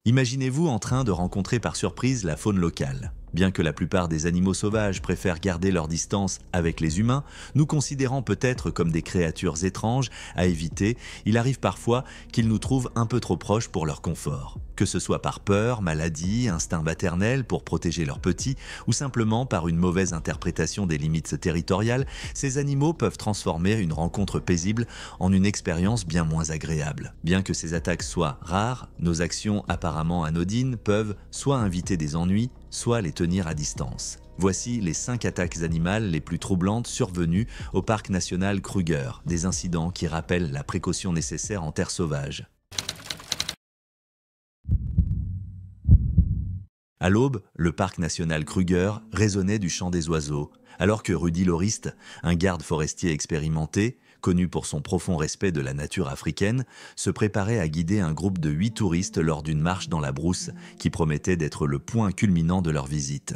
Imaginez-vous en train de rencontrer par surprise la faune locale. Bien que la plupart des animaux sauvages préfèrent garder leur distance avec les humains, nous considérant peut-être comme des créatures étranges à éviter, il arrive parfois qu'ils nous trouvent un peu trop proches pour leur confort. Que ce soit par peur, maladie, instinct maternel pour protéger leurs petits, ou simplement par une mauvaise interprétation des limites territoriales, ces animaux peuvent transformer une rencontre paisible en une expérience bien moins agréable. Bien que ces attaques soient rares, nos actions apparemment anodines peuvent soit inviter des ennuis, soit les tenir à distance. Voici les 5 attaques animales les plus troublantes survenues au parc national Kruger, des incidents qui rappellent la précaution nécessaire en terre sauvage. À l'aube, le parc national Kruger résonnait du chant des oiseaux, alors que Rudy Loriste, un garde forestier expérimenté, connu pour son profond respect de la nature africaine, se préparait à guider un groupe de 8 touristes lors d'une marche dans la brousse qui promettait d'être le point culminant de leur visite.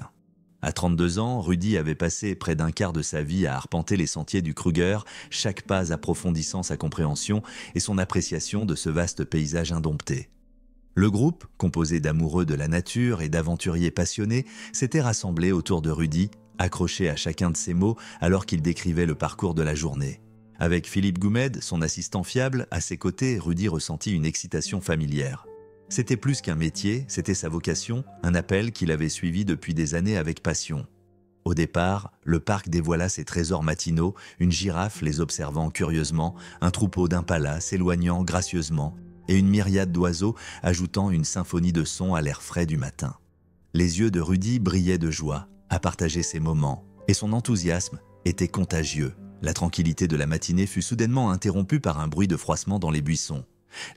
À 32 ans, Rudy avait passé près d'un quart de sa vie à arpenter les sentiers du Kruger, chaque pas approfondissant sa compréhension et son appréciation de ce vaste paysage indompté. Le groupe, composé d'amoureux de la nature et d'aventuriers passionnés, s'était rassemblé autour de Rudy, accroché à chacun de ses mots alors qu'il décrivait le parcours de la journée. Avec Philippe Goumed, son assistant fiable, à ses côtés, Rudy ressentit une excitation familière. C'était plus qu'un métier, c'était sa vocation, un appel qu'il avait suivi depuis des années avec passion. Au départ, le parc dévoila ses trésors matinaux, une girafe les observant curieusement, un troupeau d'impalas s'éloignant gracieusement, et une myriade d'oiseaux ajoutant une symphonie de sons à l'air frais du matin. Les yeux de Rudy brillaient de joie à partager ces moments, et son enthousiasme était contagieux. La tranquillité de la matinée fut soudainement interrompue par un bruit de froissement dans les buissons.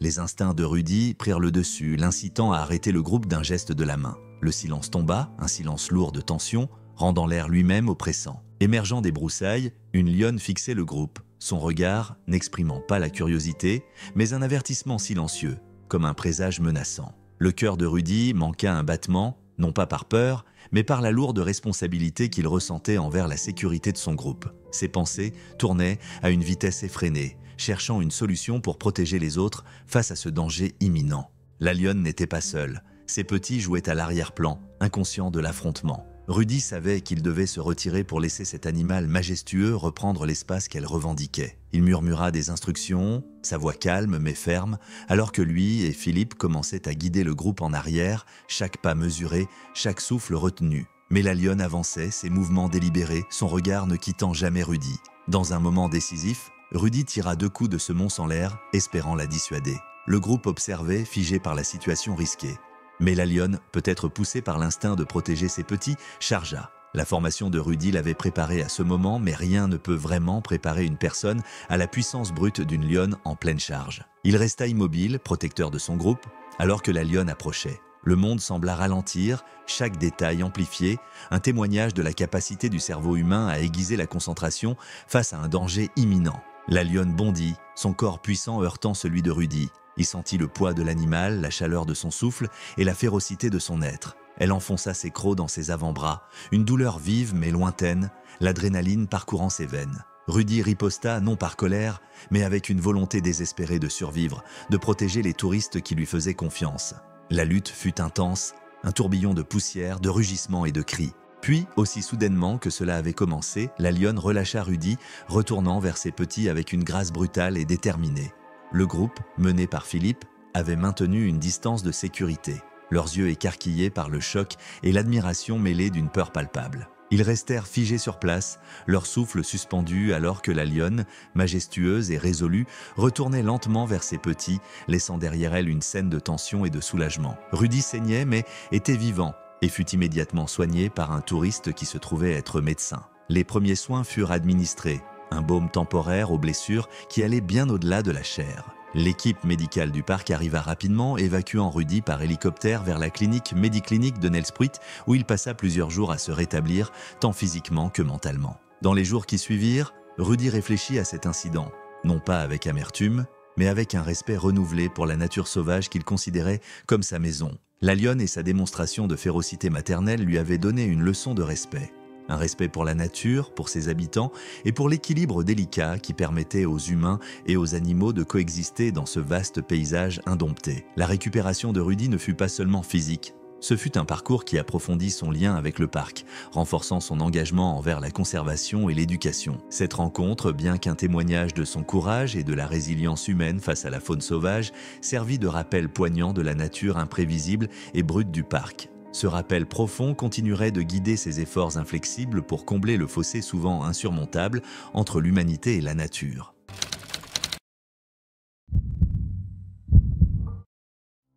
Les instincts de Rudy prirent le dessus, l'incitant à arrêter le groupe d'un geste de la main. Le silence tomba, un silence lourd de tension, rendant l'air lui-même oppressant. Émergeant des broussailles, une lionne fixait le groupe, son regard n'exprimant pas la curiosité, mais un avertissement silencieux, comme un présage menaçant. Le cœur de Rudy manqua un battement, non pas par peur, mais par la lourde responsabilité qu'il ressentait envers la sécurité de son groupe. Ses pensées tournaient à une vitesse effrénée, cherchant une solution pour protéger les autres face à ce danger imminent. La lionne n'était pas seule, ses petits jouaient à l'arrière-plan, inconscients de l'affrontement. Rudy savait qu'il devait se retirer pour laisser cet animal majestueux reprendre l'espace qu'elle revendiquait. Il murmura des instructions, sa voix calme mais ferme, alors que lui et Philippe commençaient à guider le groupe en arrière, chaque pas mesuré, chaque souffle retenu. Mais la lionne avançait, ses mouvements délibérés, son regard ne quittant jamais Rudy. Dans un moment décisif, Rudy tira 2 coups de semonce en l'air, espérant la dissuader. Le groupe observait, figé par la situation risquée. Mais la lionne, peut-être poussée par l'instinct de protéger ses petits, chargea. La formation de Rudy l'avait préparé à ce moment, mais rien ne peut vraiment préparer une personne à la puissance brute d'une lionne en pleine charge. Il resta immobile, protecteur de son groupe, alors que la lionne approchait. Le monde sembla ralentir, chaque détail amplifié, un témoignage de la capacité du cerveau humain à aiguiser la concentration face à un danger imminent. La lionne bondit, son corps puissant heurtant celui de Rudy. Il sentit le poids de l'animal, la chaleur de son souffle et la férocité de son être. Elle enfonça ses crocs dans ses avant-bras, une douleur vive mais lointaine, l'adrénaline parcourant ses veines. Rudy riposta non par colère, mais avec une volonté désespérée de survivre, de protéger les touristes qui lui faisaient confiance. La lutte fut intense, un tourbillon de poussière, de rugissements et de cris. Puis, aussi soudainement que cela avait commencé, la lionne relâcha Rudy, retournant vers ses petits avec une grâce brutale et déterminée. Le groupe, mené par Philippe, avait maintenu une distance de sécurité, leurs yeux écarquillés par le choc et l'admiration mêlée d'une peur palpable. Ils restèrent figés sur place, leur souffle suspendu alors que la lionne, majestueuse et résolue, retournait lentement vers ses petits, laissant derrière elle une scène de tension et de soulagement. Rudy saignait mais était vivant et fut immédiatement soigné par un touriste qui se trouvait être médecin. Les premiers soins furent administrés, un baume temporaire aux blessures qui allait bien au-delà de la chair. L'équipe médicale du parc arriva rapidement, évacuant Rudy par hélicoptère vers la clinique Mediclinic de Nelspruit, où il passa plusieurs jours à se rétablir, tant physiquement que mentalement. Dans les jours qui suivirent, Rudy réfléchit à cet incident, non pas avec amertume, mais avec un respect renouvelé pour la nature sauvage qu'il considérait comme sa maison. La lionne et sa démonstration de férocité maternelle lui avaient donné une leçon de respect. Un respect pour la nature, pour ses habitants et pour l'équilibre délicat qui permettait aux humains et aux animaux de coexister dans ce vaste paysage indompté. La récupération de Rudy ne fut pas seulement physique. Ce fut un parcours qui approfondit son lien avec le parc, renforçant son engagement envers la conservation et l'éducation. Cette rencontre, bien qu'un témoignage de son courage et de la résilience humaine face à la faune sauvage, servit de rappel poignant de la nature imprévisible et brute du parc. Ce rappel profond continuerait de guider ses efforts inflexibles pour combler le fossé souvent insurmontable entre l'humanité et la nature.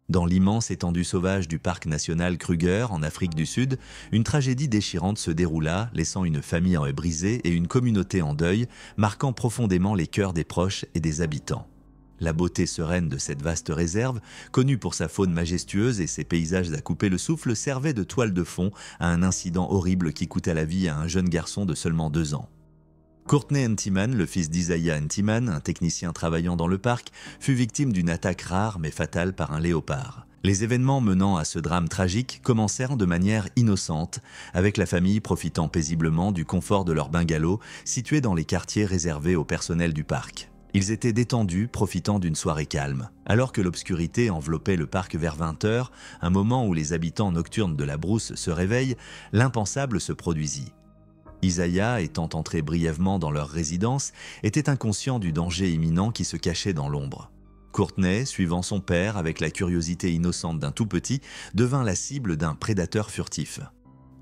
Dans l'immense étendue sauvage du parc national Kruger, en Afrique du Sud, une tragédie déchirante se déroula, laissant une famille brisée et une communauté en deuil, marquant profondément les cœurs des proches et des habitants. La beauté sereine de cette vaste réserve, connue pour sa faune majestueuse et ses paysages à couper le souffle, servait de toile de fond à un incident horrible qui coûta la vie à un jeune garçon de seulement 2 ans. Courtney Entiman, le fils d'Isaiah Entiman, un technicien travaillant dans le parc, fut victime d'une attaque rare mais fatale par un léopard. Les événements menant à ce drame tragique commencèrent de manière innocente, avec la famille profitant paisiblement du confort de leur bungalow situé dans les quartiers réservés au personnel du parc. Ils étaient détendus, profitant d'une soirée calme. Alors que l'obscurité enveloppait le parc vers 20 h, un moment où les habitants nocturnes de la brousse se réveillent, l'impensable se produisit. Isaiah, étant entré brièvement dans leur résidence, était inconscient du danger imminent qui se cachait dans l'ombre. Courtney, suivant son père avec la curiosité innocente d'un tout-petit, devint la cible d'un prédateur furtif.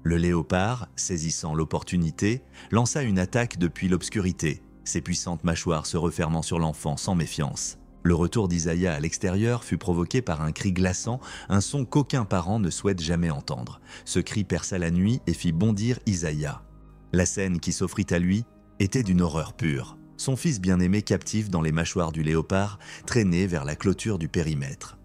Le léopard, saisissant l'opportunité, lança une attaque depuis l'obscurité, ses puissantes mâchoires se refermant sur l'enfant sans méfiance. Le retour d'Isaiah à l'extérieur fut provoqué par un cri glaçant, un son qu'aucun parent ne souhaite jamais entendre. Ce cri perça la nuit et fit bondir Isaiah. La scène qui s'offrit à lui était d'une horreur pure. Son fils bien-aimé captif dans les mâchoires du léopard traînait vers la clôture du périmètre.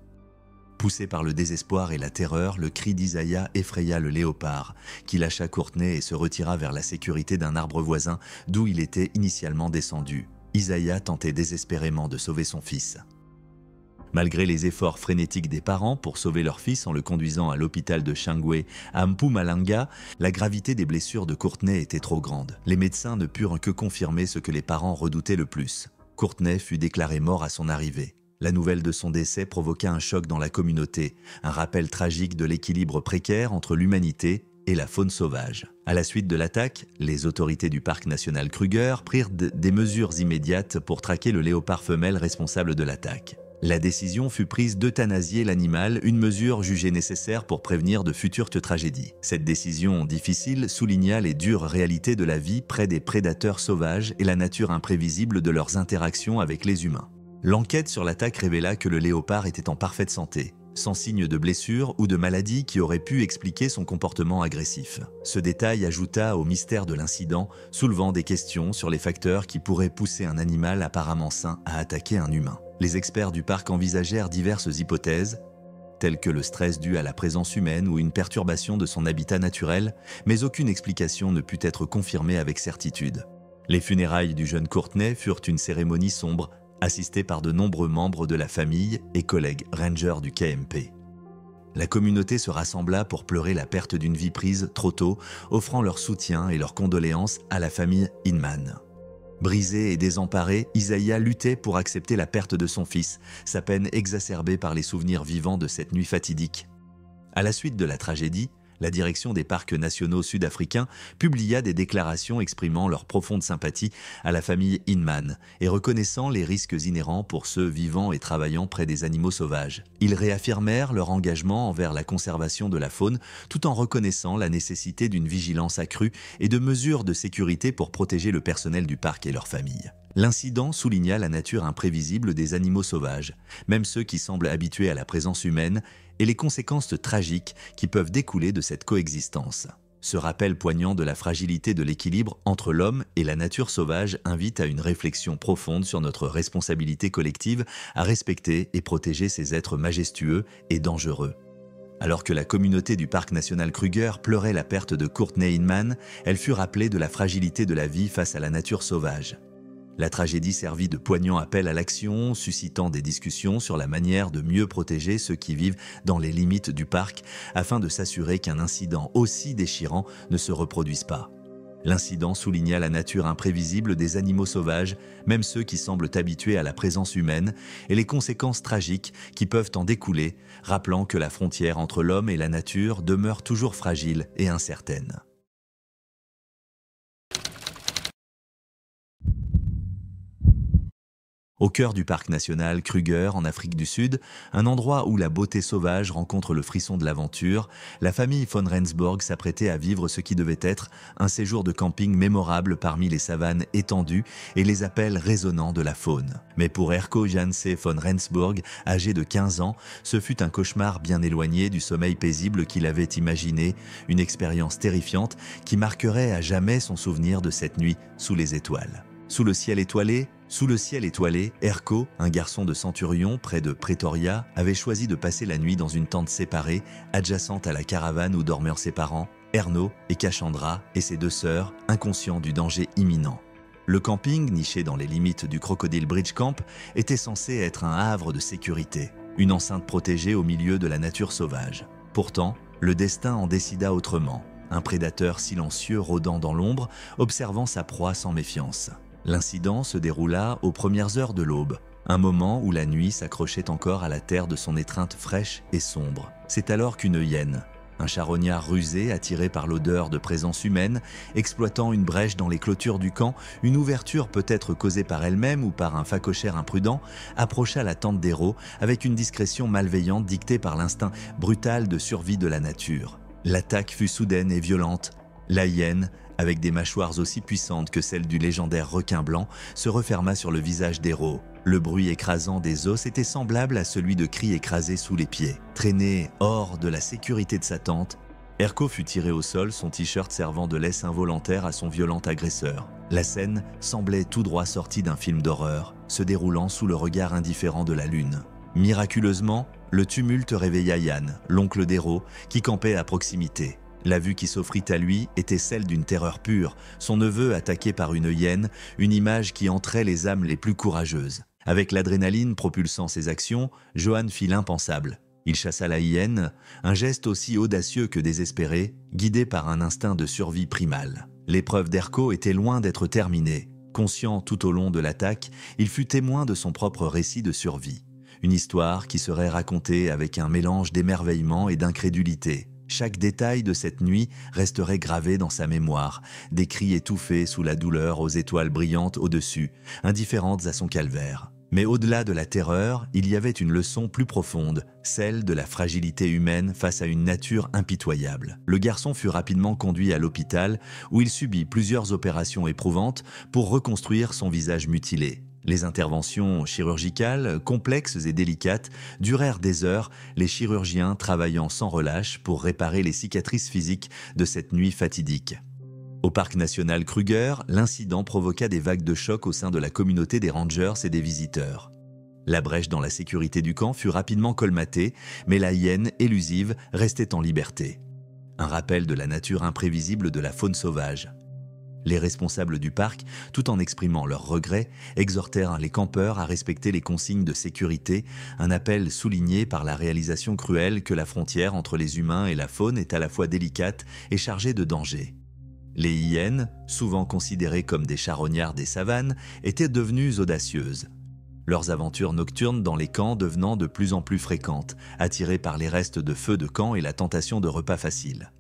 Poussé par le désespoir et la terreur, le cri d'Isaiah effraya le léopard, qui lâcha Courtney et se retira vers la sécurité d'un arbre voisin d'où il était initialement descendu. Isaiah tentait désespérément de sauver son fils. Malgré les efforts frénétiques des parents pour sauver leur fils en le conduisant à l'hôpital de Shangwe à Mpumalanga, la gravité des blessures de Courtney était trop grande. Les médecins ne purent que confirmer ce que les parents redoutaient le plus. Courtney fut déclaré mort à son arrivée. La nouvelle de son décès provoqua un choc dans la communauté, un rappel tragique de l'équilibre précaire entre l'humanité et la faune sauvage. À la suite de l'attaque, les autorités du parc national Kruger prirent des mesures immédiates pour traquer le léopard femelle responsable de l'attaque. La décision fut prise d'euthanasier l'animal, une mesure jugée nécessaire pour prévenir de futures tragédies. Cette décision difficile souligna les dures réalités de la vie près des prédateurs sauvages et la nature imprévisible de leurs interactions avec les humains. L'enquête sur l'attaque révéla que le léopard était en parfaite santé, sans signe de blessure ou de maladie qui aurait pu expliquer son comportement agressif. Ce détail ajouta au mystère de l'incident, soulevant des questions sur les facteurs qui pourraient pousser un animal apparemment sain à attaquer un humain. Les experts du parc envisagèrent diverses hypothèses, telles que le stress dû à la présence humaine ou une perturbation de son habitat naturel, mais aucune explication ne put être confirmée avec certitude. Les funérailles du jeune Courtney furent une cérémonie sombre, assistée par de nombreux membres de la famille et collègues rangers du KMP. La communauté se rassembla pour pleurer la perte d'une vie prise trop tôt, offrant leur soutien et leurs condoléances à la famille Inman. Brisé et désemparé, Isaiah luttait pour accepter la perte de son fils, sa peine exacerbée par les souvenirs vivants de cette nuit fatidique. À la suite de la tragédie, la direction des parcs nationaux sud-africains publia des déclarations exprimant leur profonde sympathie à la famille Inman et reconnaissant les risques inhérents pour ceux vivant et travaillant près des animaux sauvages. Ils réaffirmèrent leur engagement envers la conservation de la faune tout en reconnaissant la nécessité d'une vigilance accrue et de mesures de sécurité pour protéger le personnel du parc et leurs familles. L'incident souligna la nature imprévisible des animaux sauvages, même ceux qui semblent habitués à la présence humaine, et les conséquences tragiques qui peuvent découler de cette coexistence. Ce rappel poignant de la fragilité de l'équilibre entre l'homme et la nature sauvage invite à une réflexion profonde sur notre responsabilité collective à respecter et protéger ces êtres majestueux et dangereux. Alors que la communauté du parc national Kruger pleurait la perte de Courtney Inman, elle fut rappelée de la fragilité de la vie face à la nature sauvage. La tragédie servit de poignant appel à l'action, suscitant des discussions sur la manière de mieux protéger ceux qui vivent dans les limites du parc afin de s'assurer qu'un incident aussi déchirant ne se reproduise pas. L'incident souligna la nature imprévisible des animaux sauvages, même ceux qui semblent habitués à la présence humaine, et les conséquences tragiques qui peuvent en découler, rappelant que la frontière entre l'homme et la nature demeure toujours fragile et incertaine. Au cœur du parc national Kruger, en Afrique du Sud, un endroit où la beauté sauvage rencontre le frisson de l'aventure, la famille von Rensburg s'apprêtait à vivre ce qui devait être un séjour de camping mémorable parmi les savanes étendues et les appels résonnants de la faune. Mais pour Erko Janse von Rensburg, âgé de 15 ans, ce fut un cauchemar bien éloigné du sommeil paisible qu'il avait imaginé, une expérience terrifiante qui marquerait à jamais son souvenir de cette nuit sous les étoiles. Sous le ciel étoilé, Erko, un garçon de Centurion près de Pretoria, avait choisi de passer la nuit dans une tente séparée, adjacente à la caravane où dormaient ses parents, Erno et Cachandra, et ses deux sœurs, inconscients du danger imminent. Le camping, niché dans les limites du Crocodile Bridge Camp, était censé être un havre de sécurité, une enceinte protégée au milieu de la nature sauvage. Pourtant, le destin en décida autrement, un prédateur silencieux rôdant dans l'ombre, observant sa proie sans méfiance. L'incident se déroula aux premières heures de l'aube, un moment où la nuit s'accrochait encore à la terre de son étreinte fraîche et sombre. C'est alors qu'une hyène, un charognard rusé attiré par l'odeur de présence humaine, exploitant une brèche dans les clôtures du camp, une ouverture peut-être causée par elle-même ou par un phacochère imprudent, approcha la tente d'Héro avec une discrétion malveillante dictée par l'instinct brutal de survie de la nature. L'attaque fut soudaine et violente. La hyène, avec des mâchoires aussi puissantes que celles du légendaire requin blanc, se referma sur le visage d'Héro. Le bruit écrasant des os était semblable à celui de cris écrasés sous les pieds. Traîné hors de la sécurité de sa tente, Erko fut tiré au sol, son t-shirt servant de laisse involontaire à son violent agresseur. La scène semblait tout droit sortie d'un film d'horreur, se déroulant sous le regard indifférent de la lune. Miraculeusement, le tumulte réveilla Yann, l'oncle d'Héro, qui campait à proximité. La vue qui s'offrit à lui était celle d'une terreur pure, son neveu attaqué par une hyène, une image qui entrait les âmes les plus courageuses. Avec l'adrénaline propulsant ses actions, Johan fit l'impensable. Il chassa la hyène, un geste aussi audacieux que désespéré, guidé par un instinct de survie primal. L'épreuve d'Erko était loin d'être terminée. Conscient tout au long de l'attaque, il fut témoin de son propre récit de survie. Une histoire qui serait racontée avec un mélange d'émerveillement et d'incrédulité. Chaque détail de cette nuit resterait gravé dans sa mémoire, des cris étouffés sous la douleur aux étoiles brillantes au-dessus, indifférentes à son calvaire. Mais au-delà de la terreur, il y avait une leçon plus profonde, celle de la fragilité humaine face à une nature impitoyable. Le garçon fut rapidement conduit à l'hôpital, où il subit plusieurs opérations éprouvantes pour reconstruire son visage mutilé. Les interventions chirurgicales, complexes et délicates, durèrent des heures, les chirurgiens travaillant sans relâche pour réparer les cicatrices physiques de cette nuit fatidique. Au parc national Kruger, l'incident provoqua des vagues de choc au sein de la communauté des rangers et des visiteurs. La brèche dans la sécurité du camp fut rapidement colmatée, mais la hyène élusive restait en liberté. Un rappel de la nature imprévisible de la faune sauvage. Les responsables du parc, tout en exprimant leurs regrets, exhortèrent les campeurs à respecter les consignes de sécurité, un appel souligné par la réalisation cruelle que la frontière entre les humains et la faune est à la fois délicate et chargée de dangers. Les hyènes, souvent considérées comme des charognards des savanes, étaient devenues audacieuses. Leurs aventures nocturnes dans les camps devenant de plus en plus fréquentes, attirées par les restes de feux de camp et la tentation de repas faciles.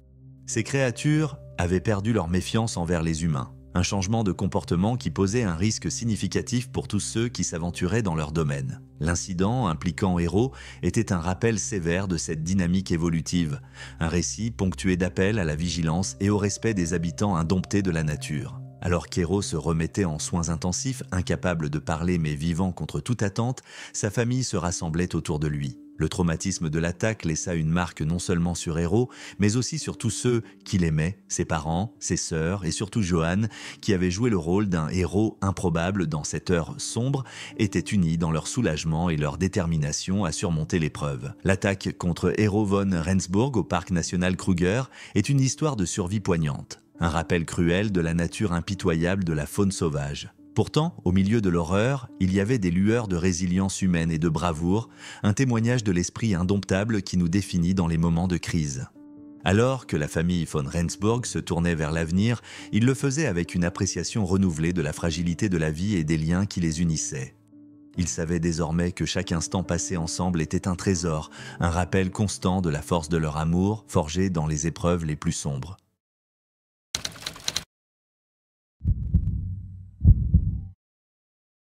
Ces créatures avaient perdu leur méfiance envers les humains, un changement de comportement qui posait un risque significatif pour tous ceux qui s'aventuraient dans leur domaine. L'incident impliquant Héro était un rappel sévère de cette dynamique évolutive, un récit ponctué d'appels à la vigilance et au respect des habitants indomptés de la nature. Alors qu'Héro se remettait en soins intensifs, incapable de parler mais vivant contre toute attente, sa famille se rassemblait autour de lui. Le traumatisme de l'attaque laissa une marque non seulement sur Héro, mais aussi sur tous ceux qu'il aimait, ses parents, ses sœurs et surtout Johan, qui avait joué le rôle d'un héros improbable dans cette heure sombre, étaient unis dans leur soulagement et leur détermination à surmonter l'épreuve. L'attaque contre Héro von Rensburg au parc national Kruger est une histoire de survie poignante, un rappel cruel de la nature impitoyable de la faune sauvage. Pourtant, au milieu de l'horreur, il y avait des lueurs de résilience humaine et de bravoure, un témoignage de l'esprit indomptable qui nous définit dans les moments de crise. Alors que la famille von Rendsburg se tournait vers l'avenir, il le faisait avec une appréciation renouvelée de la fragilité de la vie et des liens qui les unissaient. Ils savaient désormais que chaque instant passé ensemble était un trésor, un rappel constant de la force de leur amour, forgé dans les épreuves les plus sombres.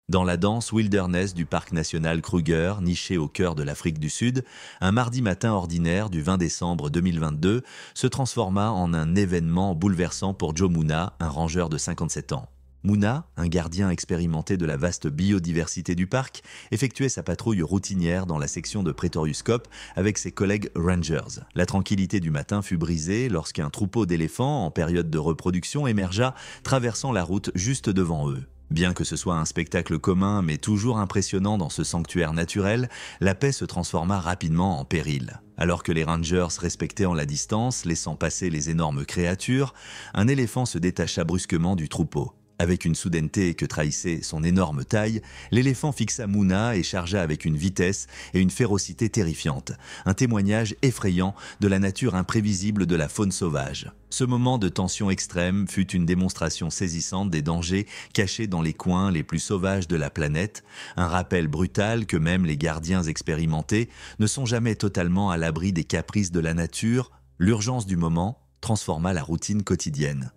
Dans la dense wilderness du parc national Kruger, niché au cœur de l'Afrique du Sud, un mardi matin ordinaire du 20 décembre 2022 se transforma en un événement bouleversant pour Joe Mouna, un rangeur de 57 ans. Mouna, un gardien expérimenté de la vaste biodiversité du parc, effectuait sa patrouille routinière dans la section de Pretorius Cop avec ses collègues rangers. La tranquillité du matin fut brisée lorsqu'un troupeau d'éléphants en période de reproduction émergea, traversant la route juste devant eux. Bien que ce soit un spectacle commun mais toujours impressionnant dans ce sanctuaire naturel, la paix se transforma rapidement en péril. Alors que les rangers respectaient en la distance, laissant passer les énormes créatures, un éléphant se détacha brusquement du troupeau. Avec une soudaineté que trahissait son énorme taille, l'éléphant fixa Mouna et chargea avec une vitesse et une férocité terrifiantes, un témoignage effrayant de la nature imprévisible de la faune sauvage. Ce moment de tension extrême fut une démonstration saisissante des dangers cachés dans les coins les plus sauvages de la planète, un rappel brutal que même les gardiens expérimentés ne sont jamais totalement à l'abri des caprices de la nature. L'urgence du moment transforma la routine quotidienne.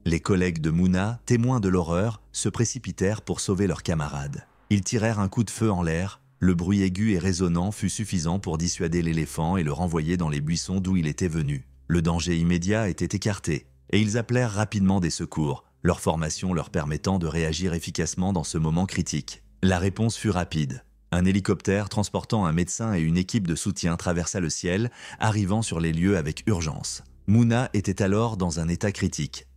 Les collègues de Mouna, témoins de l'horreur, se précipitèrent pour sauver leurs camarades. Ils tirèrent un coup de feu en l'air. Le bruit aigu et résonnant fut suffisant pour dissuader l'éléphant et le renvoyer dans les buissons d'où il était venu. Le danger immédiat était écarté, et ils appelèrent rapidement des secours, leur formation leur permettant de réagir efficacement dans ce moment critique. La réponse fut rapide. Un hélicoptère transportant un médecin et une équipe de soutien traversa le ciel, arrivant sur les lieux avec urgence. Mouna était alors dans un état critique.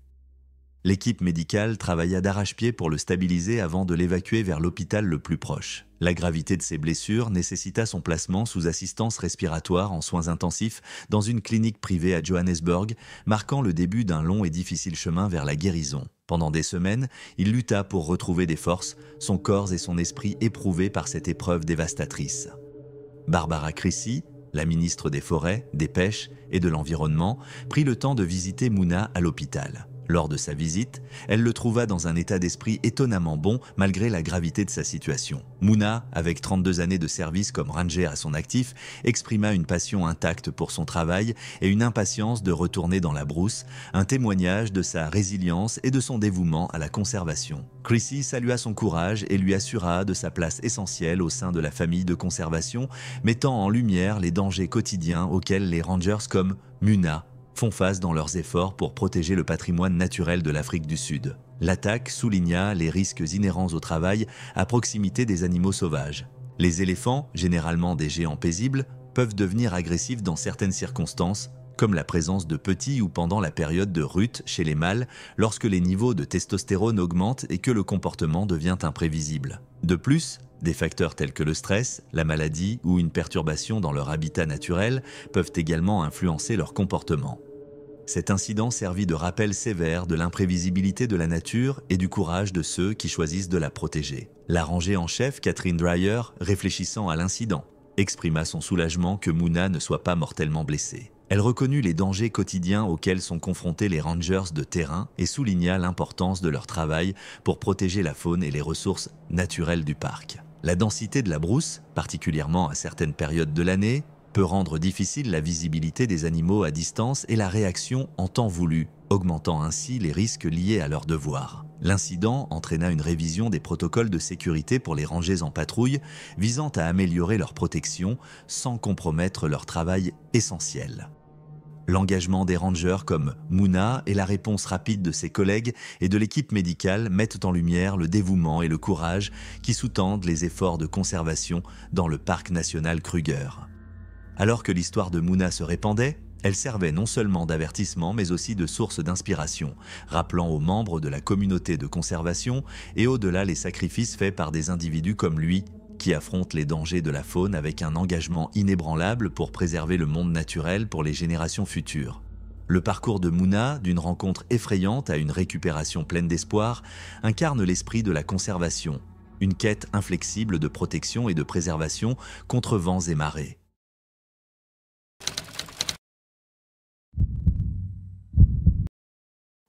L'équipe médicale travailla d'arrache-pied pour le stabiliser avant de l'évacuer vers l'hôpital le plus proche. La gravité de ses blessures nécessita son placement sous assistance respiratoire en soins intensifs dans une clinique privée à Johannesburg, marquant le début d'un long et difficile chemin vers la guérison. Pendant des semaines, il lutta pour retrouver des forces, son corps et son esprit éprouvés par cette épreuve dévastatrice. Barbara Crissy, la ministre des Forêts, des Pêches et de l'Environnement, prit le temps de visiter Mouna à l'hôpital. Lors de sa visite, elle le trouva dans un état d'esprit étonnamment bon malgré la gravité de sa situation. Mouna, avec 32 années de service comme ranger à son actif, exprima une passion intacte pour son travail et une impatience de retourner dans la brousse, un témoignage de sa résilience et de son dévouement à la conservation. Crissy salua son courage et lui assura de sa place essentielle au sein de la famille de conservation, mettant en lumière les dangers quotidiens auxquels les rangers comme Mouna font face dans leurs efforts pour protéger le patrimoine naturel de l'Afrique du Sud. L'attaque souligna les risques inhérents au travail à proximité des animaux sauvages. Les éléphants, généralement des géants paisibles, peuvent devenir agressifs dans certaines circonstances, comme la présence de petits ou pendant la période de rut chez les mâles, lorsque les niveaux de testostérone augmentent et que le comportement devient imprévisible. De plus, des facteurs tels que le stress, la maladie ou une perturbation dans leur habitat naturel peuvent également influencer leur comportement. Cet incident servit de rappel sévère de l'imprévisibilité de la nature et du courage de ceux qui choisissent de la protéger. La rangée en chef, Catherine Dreyer, réfléchissant à l'incident, exprima son soulagement que Mouna ne soit pas mortellement blessée. Elle reconnut les dangers quotidiens auxquels sont confrontés les rangers de terrain et souligna l'importance de leur travail pour protéger la faune et les ressources naturelles du parc. La densité de la brousse, particulièrement à certaines périodes de l'année, peut rendre difficile la visibilité des animaux à distance et la réaction en temps voulu, augmentant ainsi les risques liés à leurs devoirs. L'incident entraîna une révision des protocoles de sécurité pour les rangers en patrouille, visant à améliorer leur protection sans compromettre leur travail essentiel. L'engagement des rangers comme Mouna et la réponse rapide de ses collègues et de l'équipe médicale mettent en lumière le dévouement et le courage qui sous-tendent les efforts de conservation dans le parc national Kruger. Alors que l'histoire de Mouna se répandait, elle servait non seulement d'avertissement mais aussi de source d'inspiration, rappelant aux membres de la communauté de conservation et au-delà les sacrifices faits par des individus comme lui qui affrontent les dangers de la faune avec un engagement inébranlable pour préserver le monde naturel pour les générations futures. Le parcours de Mouna, d'une rencontre effrayante à une récupération pleine d'espoir, incarne l'esprit de la conservation, une quête inflexible de protection et de préservation contre vents et marées.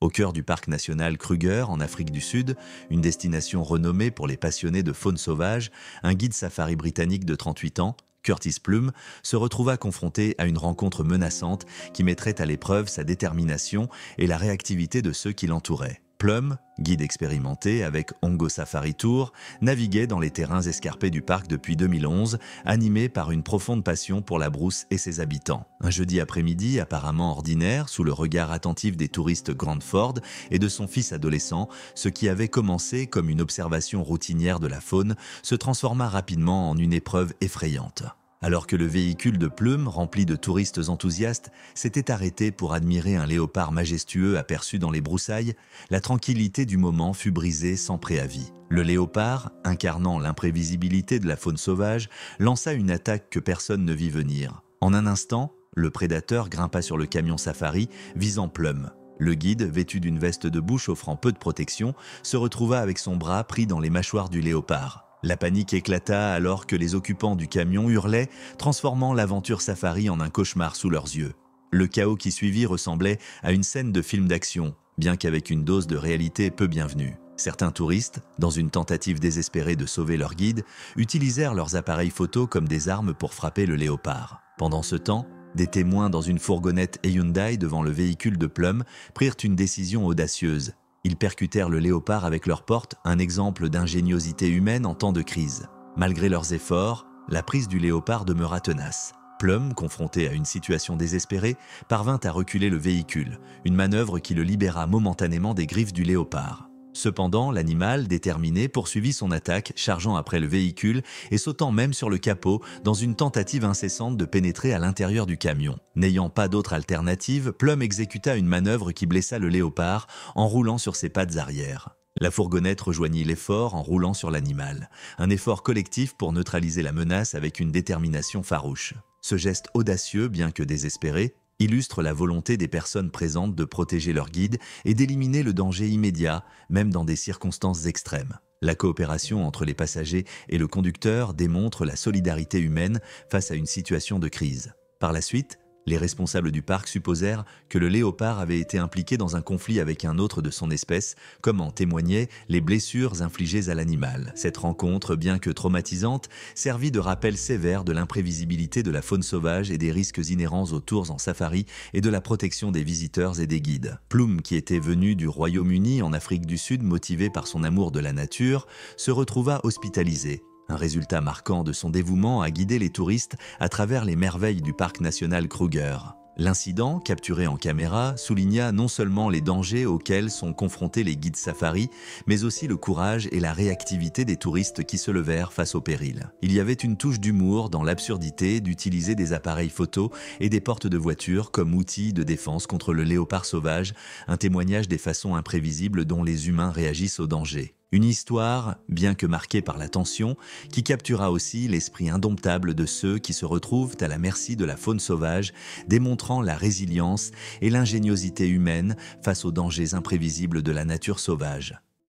Au cœur du parc national Kruger, en Afrique du Sud, une destination renommée pour les passionnés de faune sauvage, un guide safari britannique de 38 ans, Curtis Plum, se retrouva confronté à une rencontre menaçante qui mettrait à l'épreuve sa détermination et la réactivité de ceux qui l'entouraient. Plum, guide expérimenté avec Ongo Safari Tour, naviguait dans les terrains escarpés du parc depuis 2011, animé par une profonde passion pour la brousse et ses habitants. Un jeudi après-midi apparemment ordinaire, sous le regard attentif des touristes Grandford et de son fils adolescent, ce qui avait commencé comme une observation routinière de la faune se transforma rapidement en une épreuve effrayante. Alors que le véhicule de Plum, rempli de touristes enthousiastes, s'était arrêté pour admirer un léopard majestueux aperçu dans les broussailles, la tranquillité du moment fut brisée sans préavis. Le léopard, incarnant l'imprévisibilité de la faune sauvage, lança une attaque que personne ne vit venir. En un instant, le prédateur grimpa sur le camion safari, visant Plum. Le guide, vêtu d'une veste de bouche offrant peu de protection, se retrouva avec son bras pris dans les mâchoires du léopard. La panique éclata alors que les occupants du camion hurlaient, transformant l'aventure safari en un cauchemar sous leurs yeux. Le chaos qui suivit ressemblait à une scène de film d'action, bien qu'avec une dose de réalité peu bienvenue. Certains touristes, dans une tentative désespérée de sauver leur guide, utilisèrent leurs appareils photo comme des armes pour frapper le léopard. Pendant ce temps, des témoins dans une fourgonnette Hyundai devant le véhicule de Plum prirent une décision audacieuse. Ils percutèrent le léopard avec leurs portes, un exemple d'ingéniosité humaine en temps de crise. Malgré leurs efforts, la prise du léopard demeura tenace. Plum, confronté à une situation désespérée, parvint à reculer le véhicule, une manœuvre qui le libéra momentanément des griffes du léopard. Cependant, l'animal, déterminé, poursuivit son attaque, chargeant après le véhicule et sautant même sur le capot dans une tentative incessante de pénétrer à l'intérieur du camion. N'ayant pas d'autre alternative, Plum exécuta une manœuvre qui blessa le léopard en roulant sur ses pattes arrière. La fourgonnette rejoignit l'effort en roulant sur l'animal. Un effort collectif pour neutraliser la menace avec une détermination farouche. Ce geste audacieux, bien que désespéré, illustre la volonté des personnes présentes de protéger leur guide et d'éliminer le danger immédiat, même dans des circonstances extrêmes. La coopération entre les passagers et le conducteur démontre la solidarité humaine face à une situation de crise. Par la suite, les responsables du parc supposèrent que le léopard avait été impliqué dans un conflit avec un autre de son espèce, comme en témoignaient les blessures infligées à l'animal. Cette rencontre, bien que traumatisante, servit de rappel sévère de l'imprévisibilité de la faune sauvage et des risques inhérents aux tours en safari et de la protection des visiteurs et des guides. Plum, qui était venu du Royaume-Uni en Afrique du Sud motivé par son amour de la nature, se retrouva hospitalisé. Un résultat marquant de son dévouement à guider les touristes à travers les merveilles du parc national Kruger. L'incident, capturé en caméra, souligna non seulement les dangers auxquels sont confrontés les guides safari, mais aussi le courage et la réactivité des touristes qui se levèrent face au péril. Il y avait une touche d'humour dans l'absurdité d'utiliser des appareils photo et des portes de voiture comme outils de défense contre le léopard sauvage, un témoignage des façons imprévisibles dont les humains réagissent au danger. Une histoire, bien que marquée par la tension, qui captura aussi l'esprit indomptable de ceux qui se retrouvent à la merci de la faune sauvage, démontrant la résilience et l'ingéniosité humaine face aux dangers imprévisibles de la nature sauvage.